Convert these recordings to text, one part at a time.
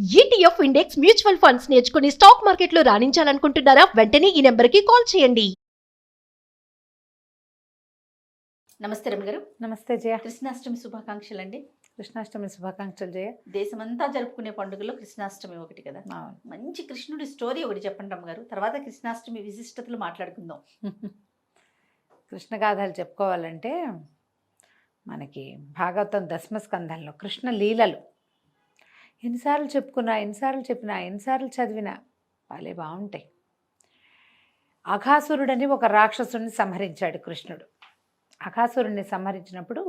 ETF index mutual funds నేర్చుకుని stock మార్కెట్లో రాణించాలనుకుంటున్నారా? వెంటనే ఈ నెంబర్కి కాల్ చేయండి. నమస్తే రమగారు. నమస్తే జయ. కృష్ణాష్టమి శుభాకాంక్షలు అండి. కృష్ణాష్టమి శుభాకాంక్షలు జయ. దేశమంతా జరుపుకునే పండుగలో కృష్ణాష్టమి ఒకటి కదా. మంచి కృష్ణుడి స్టోరీ ఒకటి చెప్పండి రమ్మగారు, తర్వాత కృష్ణాష్టమి విశిష్టతలు మాట్లాడుకుందాం. కృష్ణగాథలు చెప్పుకోవాలంటే మనకి భాగవతం దశమ స్కంధంలో కృష్ణ లీలలు ఎన్నిసార్లు చెప్పుకున్నా, ఎన్నిసార్లు చెప్పినా, ఎన్నిసార్లు చదివినా వాళ్ళే బాగుంటాయి. అఘాసురుడని ఒక రాక్షసుడిని సంహరించాడు కృష్ణుడు. అఘాసురుడిని సంహరించినప్పుడు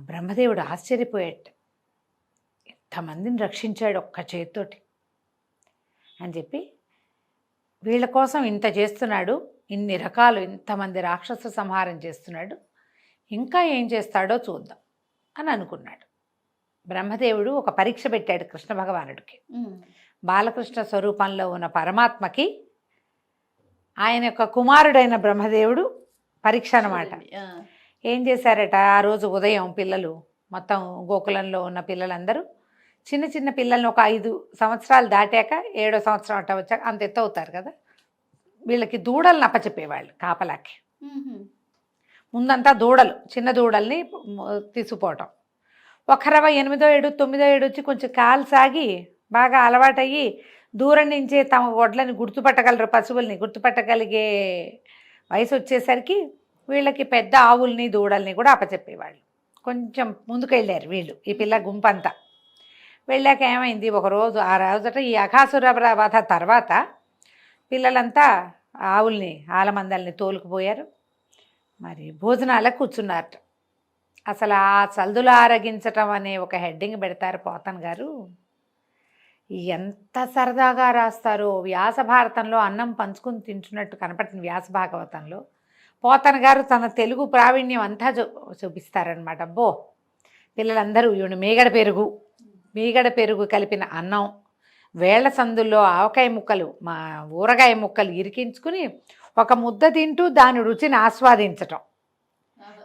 బ్రహ్మదేవుడు ఆశ్చర్యపోయాడు. ఎంతమందిని రక్షించాడు ఒక్క చేతితోటి అని చెప్పి, వీళ్ళ కోసం ఇంత చేస్తున్నాడు, ఇన్ని రకాలు ఇంతమంది రాక్షస సంహారం చేస్తున్నాడు, ఇంకా ఏం చేస్తాడో చూద్దాం అని అనుకున్నాడు. బ్రహ్మదేవుడు ఒక పరీక్ష పెట్టాడు కృష్ణ భగవానుడికి. బాలకృష్ణ స్వరూపంలో ఉన్న పరమాత్మకి ఆయన యొక్క కుమారుడైన బ్రహ్మదేవుడు పరీక్ష అన్నమాట. ఏం చేశారట, ఆ రోజు ఉదయం పిల్లలు మొత్తం గోకులంలో ఉన్న పిల్లలందరూ చిన్న చిన్న పిల్లల్ని ఒక 5 సంవత్సరాలు దాటాక 7వ సంవత్సరం అట్ట వచ్చాక అంత ఎత్తు అవుతారు కదా, వీళ్ళకి దూడలను అప్పచెప్పేవాళ్ళు కాపలాకి. ముందంతా దూడలు, చిన్న దూడల్ని తీసుకుపోవటం. ఒక 8వ ఏడు 9వ ఏడు వచ్చి కొంచెం కాలు సాగి బాగా అలవాటయ్యి దూరం నుంచే తమ వడ్లని గుర్తుపట్టగలరు, పశువుల్ని గుర్తుపట్టగలిగే వయసు వచ్చేసరికి వీళ్ళకి పెద్ద ఆవుల్ని దూడల్ని కూడా అప్పచెప్పేవాళ్ళు. కొంచెం ముందుకు వెళ్ళారు వీళ్ళు, ఈ పిల్ల గుంపంతా. వెళ్ళాక ఏమైంది, ఒకరోజు ఆ రోజట ఈ అఘాసుర వధ తర్వాత పిల్లలంతా ఆవుల్ని ఆలమందల్ని తోలుకుపోయారు. మరి భోజనాలకు కూర్చున్నారట. అసలు ఆ చల్దులు ఆరగించటం అనే ఒక హెడ్డింగ్ పెడతారు పోతన్ గారు. ఎంత సరదాగా రాస్తారో. వ్యాస భారతంలో అన్నం పంచుకుని తింటున్నట్టు కనపడుతుంది వ్యాస భాగవతంలో. పోతన్ గారు తన తెలుగు ప్రావీణ్యం అంతా చూపిస్తారనమాట. అబ్బో, పిల్లలందరూ ఈవిడ మీగడ పెరుగు కలిపిన అన్నం, వేళ్ల సందుల్లో ఆవకాయ ముక్కలు, మా ఊరగాయ ముక్కలు ఇరికించుకుని ఒక ముద్ద తింటూ దాని రుచిని ఆస్వాదించటం.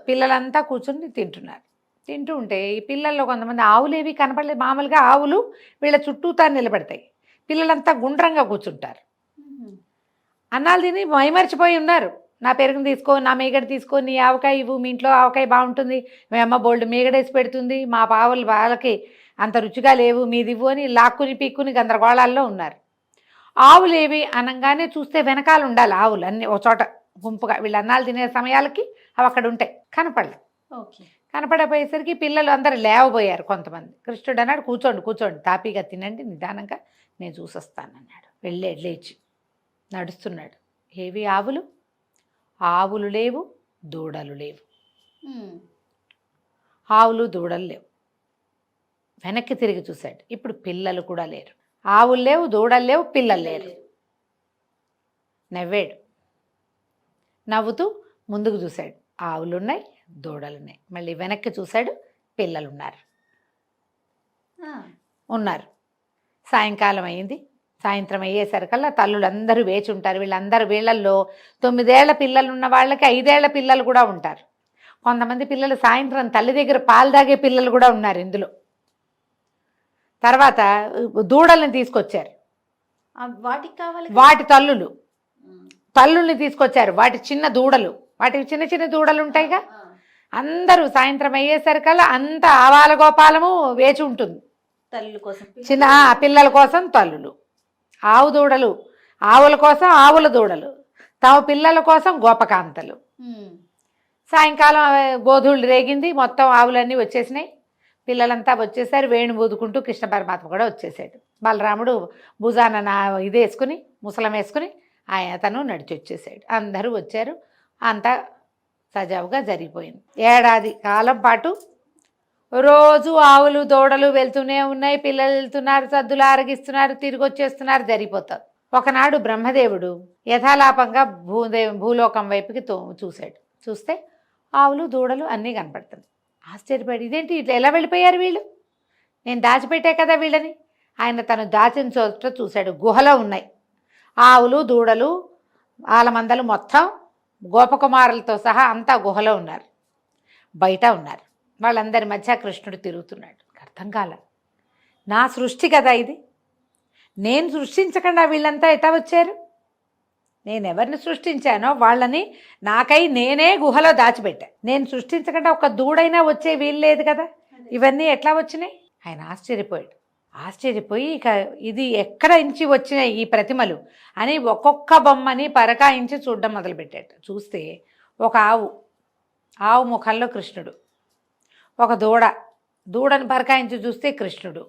పిల్లలంతా కూర్చుని తింటూ ఉంటే ఈ పిల్లల్లో కొంతమంది ఆవులు ఏవి కనపడలేదు. మామూలుగా ఆవులు వీళ్ళ చుట్టూతా నిలబడతాయి, పిల్లలంతా గుండ్రంగా కూర్చుంటారు. అన్నాలు తిని మైమర్చిపోయి ఉన్నారు. నా పెరుగుని తీసుకో, నా మీగడ తీసుకో, నీ ఆవకాయ ఇవ్వు, మీ ఇంట్లో ఆవకాయ బాగుంటుంది, మీ అమ్మ బోల్డ్ మీగడేసి పెడుతుంది, మా పావులు వాళ్ళకి అంత రుచిగా లేవు, మీది ఇవ్వు అని లాక్కుని పీక్కుని గందరగోళాల్లో ఉన్నారు. ఆవులు ఏవి అనగానే చూస్తే వెనకాల ఉండాలి ఆవులు అన్నీ ఒక చోట గుంపుగా. వీళ్ళు అన్నాలు తినే సమయాలకి అవి అక్కడ ఉంటాయి, కనపడలేదు. కనపడపోయేసరికి పిల్లలు అందరూ లేవబోయారు. కొంతమంది కృష్ణుడు అన్నాడు, కూర్చోండి తాపీగా తినండి, నిదానంగా నేను చూసొస్తానన్నాడు. లేచి నడుస్తున్నాడు. ఏవి ఆవులు లేవు, దూడలు లేవు. ఆవులు దూడలు లేవు. వెనక్కి తిరిగి చూశాడు. ఇప్పుడు పిల్లలు కూడా లేరు. ఆవులు లేవు, దూడలు లేవు, పిల్లలు లేరు. నవ్వాడు. నవ్వుతూ ముందుకు చూశాడు. ఆవులున్నాయి, దూడలున్నాయి. మళ్ళీ వెనక్కి చూశాడు, పిల్లలు ఉన్నారు. సాయంకాలం అయింది. సాయంత్రం అయ్యేసరికల్లా తల్లులందరూ వేచి ఉంటారు. వీళ్ళల్లో 9 ఏళ్ల పిల్లలు ఉన్న వాళ్ళకి 5 ఏళ్ల పిల్లలు కూడా ఉంటారు. కొంతమంది పిల్లలు సాయంత్రం తల్లి దగ్గర పాలు తాగే పిల్లలు కూడా ఉన్నారు ఇందులో. తర్వాత దూడల్ని తీసుకొచ్చారు. వాటికి కావాలి వాటి తల్లుల్ని తీసుకొచ్చారు. వాటి చిన్న దూడలు, వాటికి చిన్న చిన్న దూడలు ఉంటాయిగా. అందరూ సాయంత్రం అయ్యేసరికల్లా అంత ఆవాల గోపాలము వేచి ఉంటుంది. తల్లుల కోసం చిన్న పిల్లల కోసం తల్లులు, ఆవు దూడలు, ఆవుల కోసం ఆవుల దూడలు, తమ పిల్లల కోసం గోపకాంతలు. సాయంకాలం గోధుళ్ళు రేగింది, మొత్తం ఆవులన్నీ వచ్చేసినాయి. పిల్లలంతా వచ్చేసారు. వేణు ఊదుకుంటూ కృష్ణ పరమాత్మ కూడా వచ్చేసాడు. బలరాముడు భుజాన ఇది వేసుకుని, ముసలం వేసుకుని తను నడిచి వచ్చేసాడు. అందరూ వచ్చారు. అంతా సజావుగా జరిగిపోయింది. ఏడాది కాలం పాటు రోజు ఆవులు దూడలు వెళ్తూనే ఉన్నాయి, పిల్లలు వెళ్తున్నారు, సద్దులు ఆరగిస్తున్నారు, తిరిగి వచ్చేస్తున్నారు, జరిగిపోతారు. ఒకనాడు బ్రహ్మదేవుడు యథాలాపంగా భూలోకం వైపుకి చూశాడు. చూస్తే ఆవులు దూడలు అన్నీ కనపడుతుంది. ఆశ్చర్యపడి, ఇదేంటి ఇట్లా ఎలా వెళ్ళిపోయారు వీళ్ళు, నేను దాచిపెట్టే కదా వీళ్ళని. ఆయన తను దాచిన చోట చూశాడు. గుహలో ఉన్నాయి ఆవులు దూడలు, ఆలమందలు, మొత్తం గోపకుమారులతో సహా అంతా గుహలో ఉన్నారు, బయట ఉన్నారు. వాళ్ళందరి మధ్య కృష్ణుడు తిరుగుతున్నాడు. అర్థం కాల, నా సృష్టి కదా ఇది. నేను సృష్టించకుండా వీళ్ళంతా ఎటా వచ్చారు? నేను ఎవరిని సృష్టించానో వాళ్ళని నాకై నేనే గుహలో దాచిపెట్టా. నేను సృష్టించకుండా ఒక దూడైనా వచ్చే వీలు లేదు కదా, ఇవన్నీ ఎట్లా వచ్చినాయి? ఆయన ఆశ్చర్యపోయి ఇక ఇది ఎక్కడ ఇంచి వచ్చినాయి ఈ ప్రతిమలు అని ఒక్కొక్క బొమ్మని పరకాయించి చూడడం మొదలుపెట్టాడు. చూస్తే ఒక ఆవు ముఖంలో కృష్ణుడు, ఒక దూడని పరకాయించి చూస్తే కృష్ణుడు,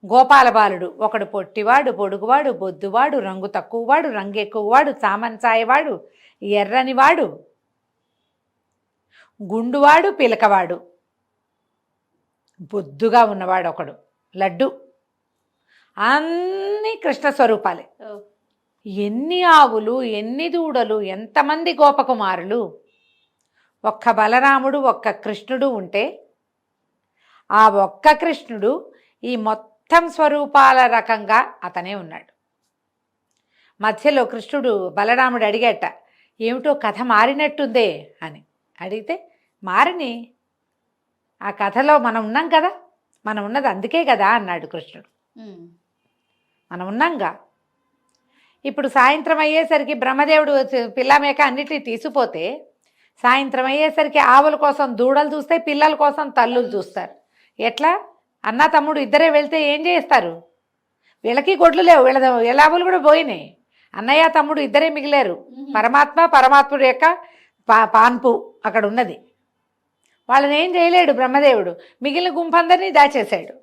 గోపాల బాలుడు, ఒకడు పొట్టివాడు, పొడుగువాడు, బొద్దువాడు, రంగు తక్కువవాడు, రంగు ఎక్కువవాడు, చామన్చాయవాడు, ఎర్రనివాడు, గుండువాడు, పిలకవాడు, బొద్దుగా ఉన్నవాడు ఒకడు, లడ్డు, అన్నీ కృష్ణ స్వరూపాలే. ఎన్ని ఆవులు, ఎన్ని దూడలు, ఎంతమంది గోపకుమారులు! ఒక్క బలరాముడు, ఒక్క కృష్ణుడు ఉంటే ఆ ఒక్క కృష్ణుడు ఈ మొత్తం స్వరూపాల రకంగా అతనే ఉన్నాడు. మధ్యలో కృష్ణుడు బలరాముడు అడిగేట, ఏమిటో కథ మారినట్టుందే అని అడిగితే, మారిని ఆ కథలో మనం ఉన్నాం కదా, మనం ఉన్నది అందుకే కదా అన్నాడు కృష్ణుడు. మనం ఉన్నాంగా. ఇప్పుడు సాయంత్రం అయ్యేసరికి బ్రహ్మదేవుడు పిల్లమేక అన్నిటినీ తీసుకుపోతే, సాయంత్రం అయ్యేసరికి ఆవుల కోసం దూడలు చూస్తే, పిల్లల కోసం తల్లులు చూస్తారు. ఎట్లా? అన్న తమ్ముడు ఇద్దరే వెళ్తే ఏం చేస్తారు? వీళ్ళకి గొడ్లు లేవు, వీళ్ళ ఆవులు కూడా పోయినాయి. అన్నయ్య తమ్ముడు ఇద్దరే మిగిలారు. పరమాత్ముడు యొక్క పాన్పు అక్కడ ఉన్నది. వాళ్ళని ఏం చేయలేడు బ్రహ్మదేవుడు. మిగిలిన గుంపందరినీ దాచేశాడు.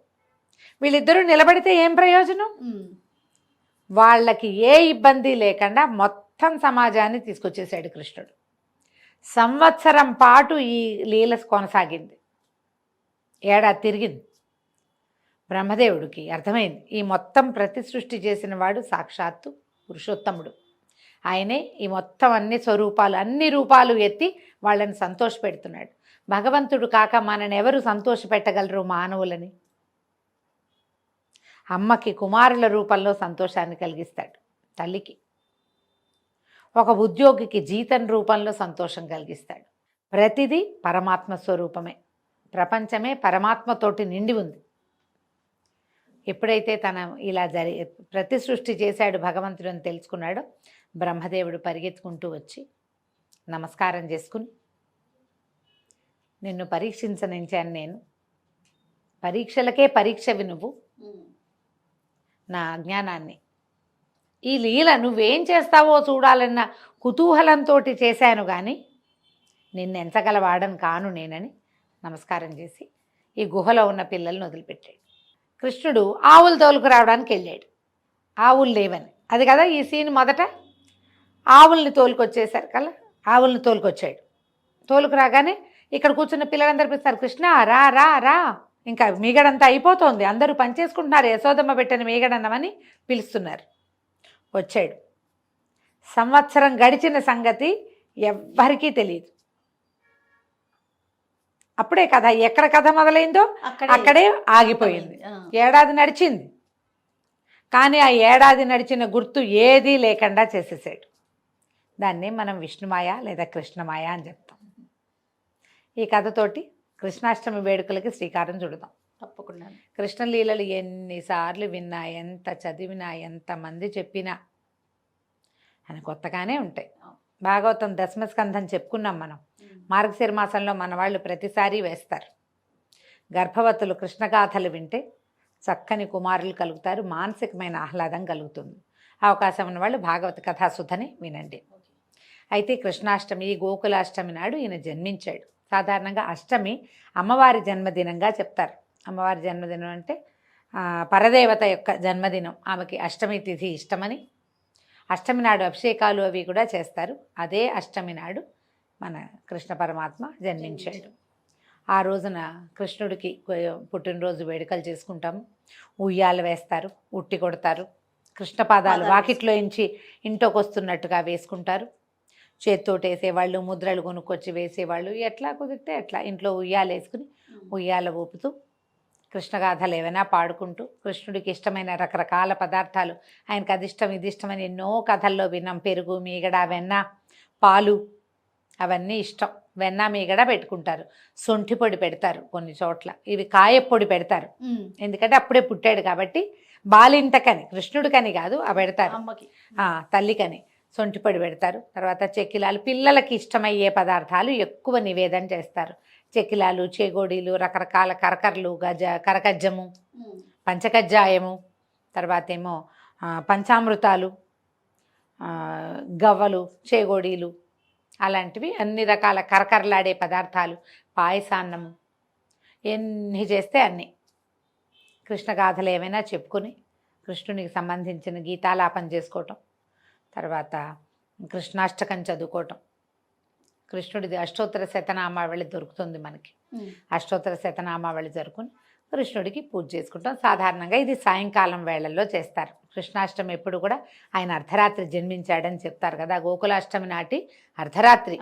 వీళ్ళిద్దరూ నిలబడితే ఏం ప్రయోజనం? వాళ్ళకి ఏ ఇబ్బంది లేకుండా మొత్తం సమాజాన్ని తీసుకొచ్చేసాడు కృష్ణుడు. సంవత్సరం పాటు ఈ లీల కొనసాగింది. ఏడాది తిరిగింది. బ్రహ్మదేవుడికి అర్థమైంది, ఈ మొత్తం ప్రతి సృష్టి చేసిన వాడు సాక్షాత్తు పురుషోత్తముడు. ఆయనే ఈ మొత్తం అన్ని రూపాలు ఎత్తి వాళ్ళని సంతోషపెడుతున్నాడు. భగవంతుడు కాక మనని ఎవరు సంతోషపెట్టగలరు మానవులని? అమ్మకి కుమారుల రూపంలో సంతోషాన్ని కలిగిస్తాడు, తల్లికి. ఒక ఉద్యోగికి జీతం రూపంలో సంతోషం కలిగిస్తాడు. ప్రతిదీ పరమాత్మ స్వరూపమే. ప్రపంచమే పరమాత్మతోటి నిండి ఉంది. ఎప్పుడైతే తన ఇలా ప్రతి సృష్టి చేశాడు భగవంతుడు అని తెలుసుకున్నాడో, బ్రహ్మదేవుడు పరిగెత్తుకుంటూ వచ్చి నమస్కారం చేసుకుని, నిన్ను పరీక్షించనించాను నేను, పరీక్షలకే పరీక్షవి నువ్వు, నా అజ్ఞానాన్ని, ఈ లీల నువ్వేం చేస్తావో చూడాలన్న కుతూహలంతో చేశాను కానీ నిన్నెంచగలవాడని కాను నేనని నమస్కారం చేసి ఈ గుహలో ఉన్న పిల్లల్ని వదిలిపెట్టాడు. కృష్ణుడు ఆవులు తోలుకు రావడానికి వెళ్ళాడు. ఆవులు లేవని, అది కదా ఈ సీన్. మొదట ఆవుల్ని తోలుకొచ్చేసారు కదా, ఆవుల్ని తోలుకొచ్చాడు. తోలుకు రాగానే ఇక్కడ కూర్చున్న పిల్లలందరూ పిలుస్తారు, కృష్ణ రా రా రా, ఇంకా మీగడంతా అయిపోతుంది, అందరూ పనిచేసుకుంటున్నారు, యశోదమ్మ పెట్టిన మీగడన్నమని పిలుస్తున్నారు. వచ్చాడు. సంవత్సరం గడిచిన సంగతి ఎవ్వరికీ తెలియదు. అప్పుడే కథ ఎక్కడ కథ మొదలైందో అక్కడే ఆగిపోయింది. ఏడాది నడిచింది, కానీ ఆ ఏడాది నడిచిన గుర్తు ఏదీ లేకుండా చేసేసాడు. దాన్ని మనం విష్ణుమాయ లేదా కృష్ణమాయ అని చెప్తాం. ఈ కథతోటి కృష్ణాష్టమి వేడుకలకి శ్రీకారం చుడదాం. తప్పకుండా. కృష్ణలీలలు ఎన్నిసార్లు విన్నా, ఎంత చదివినా, ఎంతమంది చెప్పినా అని కొత్తగానే ఉంటాయి. భాగవతం దశమస్కంధం చెప్పుకున్నాం మనం. మార్గశిర మాసంలో మన వాళ్ళు ప్రతిసారి వేస్తారు. గర్భవతులు కృష్ణగాథలు వింటే చక్కని కుమారులు కలుగుతారు, మానసికమైన ఆహ్లాదం కలుగుతుంది. అవకాశం ఉన్న వాళ్ళు భాగవత కథాసుధని వినండి. అయితే కృష్ణాష్టమి, గోకులాష్టమి నాడు ఈయన జన్మించాడు. సాధారణంగా అష్టమి అమ్మవారి జన్మదినంగా చెప్తారు. అమ్మవారి జన్మదినం అంటే పరదేవత యొక్క జన్మదినం. ఆమెకి అష్టమి తిథి ఇష్టమని అష్టమి నాడు అభిషేకాలు అవి కూడా చేస్తారు. అదే అష్టమి నాడు మన కృష్ణ పరమాత్మ జన్మించాడు. ఆ రోజున కృష్ణుడికి పుట్టినరోజు వేడుకలు చేసుకుంటాము. ఉయ్యాలు వేస్తారు, ఉట్టి కొడతారు, కృష్ణ పాదాలు వాకిట్లో ఇంచి ఇంట్లోకి వస్తున్నట్టుగా వేసుకుంటారు. చేత్తోటి వేసేవాళ్ళు, ముద్రలు కొనుక్కొచ్చి వేసేవాళ్ళు, ఎట్లా కుదిరితే ఎట్లా ఇంట్లో ఉయ్యాలు వేసుకుని ఉయ్యాల ఊపుతూ కృష్ణగాథలు ఏవైనా పాడుకుంటూ కృష్ణుడికి ఇష్టమైన రకరకాల పదార్థాలు, ఆయనకు అది ఇష్టం ఇది ఇష్టమని ఎన్నో కథల్లో విన్నాం. పెరుగు, మీగడ, వెన్న, పాలు అవన్నీ ఇష్టం. వెన్న మీగడ పెట్టుకుంటారు, శొంఠి పొడి పెడతారు, కొన్ని చోట్ల ఇవి కాయపొడి పెడతారు. ఎందుకంటే అప్పుడే పుట్టాడు కాబట్టి బాలింతకని, కృష్ణుడికని కాదు ఆ పెడతారు, అమ్మకి తల్లికని శొంఠి పొడి పెడతారు. తర్వాత చెక్కిలాలు, పిల్లలకి ఇష్టమయ్యే పదార్థాలు ఎక్కువ నివేదన చేస్తారు. చెక్కిలాలు, చేగోడీలు, రకరకాల కరకరలు, కరకజ్జము, పంచకజ్జాయము, తర్వాత ఏమో పంచామృతాలు, గవ్వలు, చేగోడీలు, అలాంటివి అన్ని రకాల కరకరలాడే పదార్థాలు, పాయసాన్నము, ఎన్ని చేస్తే అన్నీ. కృష్ణగాథలు ఏమైనా చెప్పుకొని కృష్ణునికి సంబంధించిన గీతాలాపన చేసుకోవటం, తర్వాత కృష్ణాష్టకం చదువుకోవటం. కృష్ణుడిది అష్టోత్తర శతనామావళి దొరుకుతుంది మనకి. అష్టోత్తర శతనామావళి జరుపుకొని కృష్ణుడికి పూజ చేసుకుంటాం. సాధారణంగా ఇది సాయంకాలం వేళల్లో చేస్తారు. కృష్ణాష్టమి ఎప్పుడు కూడా ఆయన అర్ధరాత్రి జన్మించాడని చెప్తారు కదా. గోకులాష్టమి నాటి అర్ధరాత్రి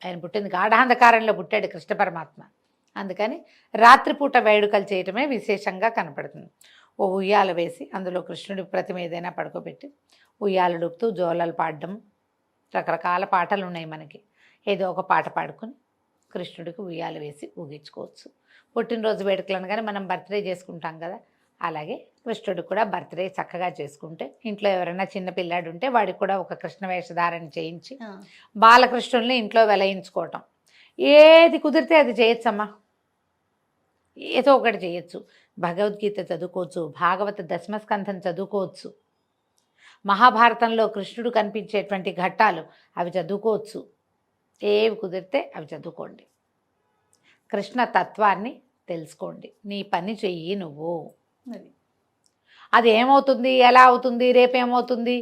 ఆయన పుట్టింది, గాఢాంధకారంలో పుట్టాడు కృష్ణ పరమాత్మ. అందుకని రాత్రిపూట వేడుకలు చేయటమే విశేషంగా కనపడుతుంది. ఓ ఉయ్యాల వేసి అందులో కృష్ణుడి ప్రతిమ ఏదైనా పడుకోబెట్టి ఉయ్యాలడుపుతూ జోలలు పాడడం, రకరకాల పాటలు ఉన్నాయి మనకి. ఏదో ఒక పాట పాడుకొని కృష్ణుడికి ఉయ్యాల వేసి ఊగించుకోవచ్చు. పుట్టినరోజు వేడుకలు అనగానే మనం బర్త్డే చేసుకుంటాం కదా, అలాగే కృష్ణుడికి కూడా బర్త్డే చక్కగా చేసుకుంటే, ఇంట్లో ఎవరైనా చిన్న పిల్లాడు ఉంటే వాడికి కూడా ఒక కృష్ణ వేషధారణ చేయించి బాలకృష్ణుల్ని ఇంట్లో వెలయించుకోవటం. ఏది కుదిరితే అది చేయొచ్చమ్మా, ఏదో ఒకటి చేయొచ్చు. భగవద్గీత చదువుకోవచ్చు, భాగవత దశమస్కంధం చదువుకోవచ్చు, మహాభారతంలో కృష్ణుడు కనిపించేటువంటి ఘట్టాలు అవి చదువుకోవచ్చు. ఏవి కుదిరితే అవి చదువుకోండి. కృష్ణ తత్వాన్ని తెలుసుకోండి. నీ పని చెయ్యి నువ్వు. అది ఏమవుతుంది, ఎలా అవుతుంది, రేపేమవుతుంది,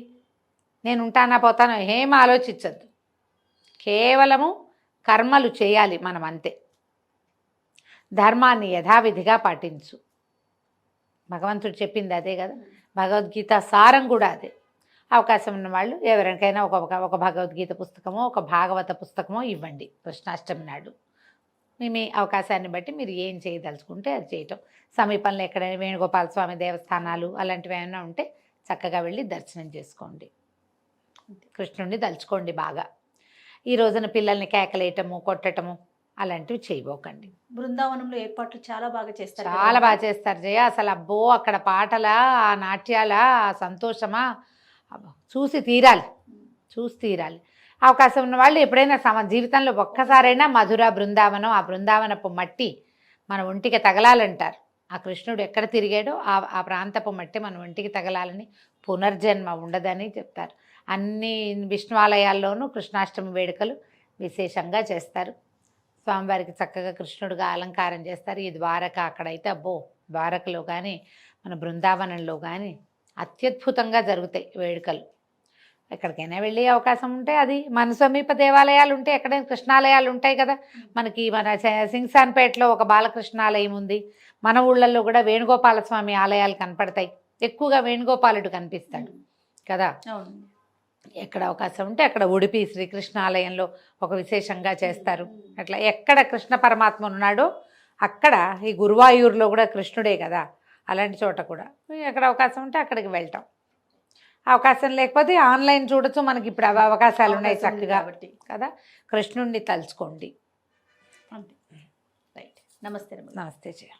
నేను ఉంటానా పోతానో ఏం ఆలోచించద్దు. కేవలము కర్మలు చేయాలి మనం, అంతే. ధర్మాన్ని యథావిధిగా పాటించు. భగవంతుడు చెప్పింది అదే కదా, భగవద్గీత సారం కూడా అదే. అవకాశం ఉన్న వాళ్ళు ఎవరికైనా ఒక భగవద్గీత పుస్తకమో ఒక భాగవత పుస్తకమో ఇవ్వండి కృష్ణాష్టమి నాడు. మీ అవకాశాన్ని బట్టి మీరు ఏం చేయదలుచుకుంటే అది చేయటం. సమీపంలో ఎక్కడైనా వేణుగోపాల స్వామి దేవస్థానాలు అలాంటివి ఏమైనా ఉంటే చక్కగా వెళ్ళి దర్శనం చేసుకోండి, కృష్ణుడిని తలుచుకోండి బాగా. ఈ రోజున పిల్లల్ని కేకలేయటము, కొట్టటము అలాంటివి చేయబోకండి. బృందావనంలో ఏర్పాట్లు చాలా బాగా చేస్తారు, చాలా బాగా చేస్తారు జయ. అసలు అబ్బో, అక్కడ పాటలా, ఆ నాట్యాలా, ఆ సంతోషమా, చూసి తీరాలి, చూసి తీరాలి. అవకాశం ఉన్న వాళ్ళు ఎప్పుడైనా జీవితంలో ఒక్కసారైనా మధుర బృందావనం, ఆ బృందావనపు మట్టి మన ఒంటికి తగలాలంటారు. ఆ కృష్ణుడు ఎక్కడ తిరిగాడో ఆ ప్రాంతపు మట్టి మన ఒంటికి తగలాలని, పునర్జన్మ ఉండదని చెప్తారు. అన్ని విష్ణువాలయాల్లోనూ కృష్ణాష్టమి వేడుకలు విశేషంగా చేస్తారు. స్వామివారికి చక్కగా కృష్ణుడిగా అలంకారం చేస్తారు. ఈ ద్వారక, అక్కడైతే అబ్బో, ద్వారకలో కానీ మన బృందావనంలో కానీ అత్యద్భుతంగా జరుగుతాయి వేడుకలు. ఎక్కడికైనా వెళ్ళే అవకాశం ఉంటే, అది మన సమీప దేవాలయాలు ఉంటే, ఎక్కడైనా కృష్ణాలయాలు ఉంటాయి కదా మనకి. మన సింగ్సాన్పేటలో ఒక బాలకృష్ణాలయం ఉంది. మన ఊళ్ళల్లో కూడా వేణుగోపాల స్వామి ఆలయాలు కనపడతాయి. ఎక్కువగా వేణుగోపాలుడు కనిపిస్తాడు కదా. ఎక్కడ అవకాశం ఉంటే అక్కడ ఉడిపి శ్రీకృష్ణ ఆలయంలో ఒక విశేషంగా చేస్తారు. అట్లా ఎక్కడ కృష్ణ పరమాత్మ ఉన్నాడో అక్కడ, ఈ గురువాయూరులో కూడా కృష్ణుడే కదా, అలాంటి చోట కూడా ఎక్కడ అవకాశం ఉంటే అక్కడికి వెళ్తాం. అవకాశం లేకపోతే ఆన్లైన్ చూడొచ్చు, మనకి ఇప్పుడు అవకాశాలు ఉన్నాయి చక్కగా కదా. కృష్ణుడిని తలుచుకోండి. రైట్. నమస్తే. నమస్తే జయ.